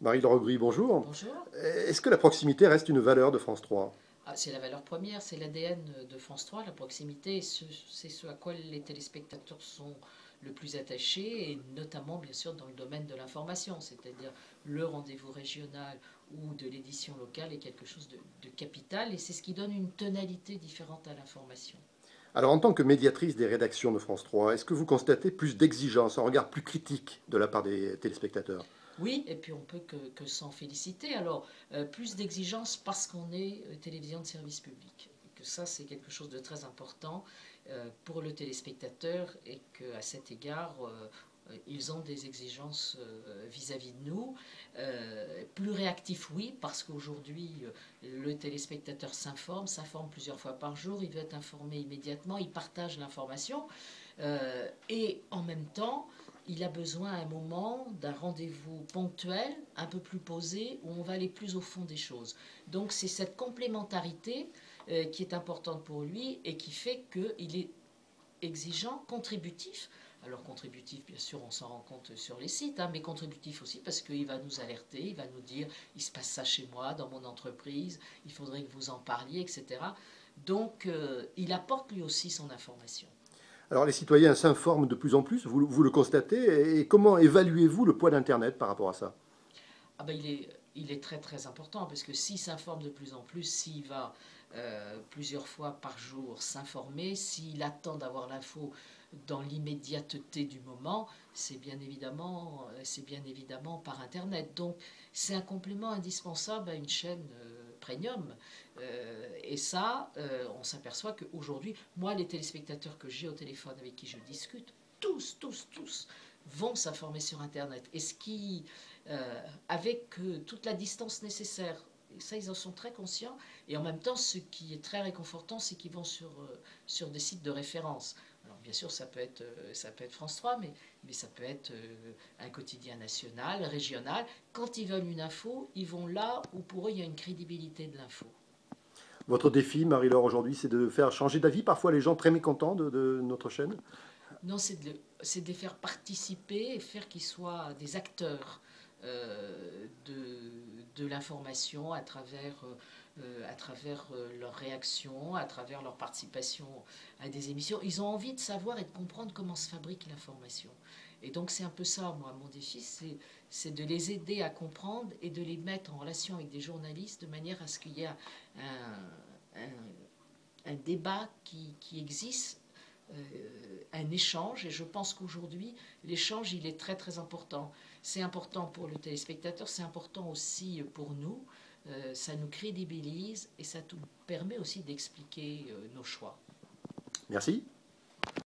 Marie-Laure Gris, bonjour. Bonjour. Est-ce que la proximité reste une valeur de France 3? Ah, c'est la valeur première, c'est l'ADN de France 3, la proximité, c'est ce à quoi les téléspectateurs sont le plus attachés, et notamment bien sûr dans le domaine de l'information, c'est-à-dire le rendez-vous régional ou de l'édition locale est quelque chose de capital, et c'est ce qui donne une tonalité différente à l'information. Alors, en tant que médiatrice des rédactions de France 3, est-ce que vous constatez plus d'exigence, un regard plus critique de la part des téléspectateurs? Oui, et puis on peut que s'en féliciter. Alors, plus d'exigences parce qu'on est télévision de service public. Et que ça, c'est quelque chose de très important pour le téléspectateur et qu'à cet égard, ils ont des exigences vis-à-vis de nous. Plus réactif, oui, parce qu'aujourd'hui, le téléspectateur s'informe plusieurs fois par jour, il veut être informé immédiatement, il partage l'information. Et en même temps, il a besoin à un moment d'un rendez-vous ponctuel, un peu plus posé, où on va aller plus au fond des choses. Donc c'est cette complémentarité qui est importante pour lui et qui fait qu'il est exigeant, contributif. Alors contributif, bien sûr, on s'en rend compte sur les sites, hein, mais contributif aussi parce qu'il va nous alerter, il va nous dire, il se passe ça chez moi, dans mon entreprise, il faudrait que vous en parliez, etc. Donc il apporte lui aussi son information. Alors, les citoyens s'informent de plus en plus, vous le constatez, et comment évaluez-vous le poids d'Internet par rapport à ça? Ah ben il est très très important parce que s'il s'informe de plus en plus, s'il va plusieurs fois par jour s'informer, s'il attend d'avoir l'info dans l'immédiateté du moment, c'est bien évidemment par Internet. Donc c'est un complément indispensable à une chaîne premium. Et ça, on s'aperçoit qu'aujourd'hui, moi, les téléspectateurs que j'ai au téléphone avec qui je discute, tous vont s'informer sur Internet. Et ce qui, avec toute la distance nécessaire, et ça, ils en sont très conscients. Et en même temps, ce qui est très réconfortant, c'est qu'ils vont sur des sites de référence. Alors, bien sûr, ça peut être France 3, mais ça peut être un quotidien national, régional. Quand ils veulent une info, ils vont là où pour eux, il y a une crédibilité de l'info. Votre défi, Marie-Laure, aujourd'hui, c'est de faire changer d'avis parfois les gens très mécontents de notre chaîne? Non, c'est de les faire participer et faire qu'ils soient des acteurs de l'information à travers leurs réactions, à travers leur participation à des émissions. Ils ont envie de savoir et de comprendre comment se fabrique l'information. Et donc c'est un peu ça, moi, mon défi, c'est de les aider à comprendre et de les mettre en relation avec des journalistes de manière à ce qu'il y ait un débat qui existe, un échange, et je pense qu'aujourd'hui l'échange il est très très important. C'est important pour le téléspectateur, c'est important aussi pour nous, ça nous crédibilise et ça nous permet aussi d'expliquer nos choix. Merci.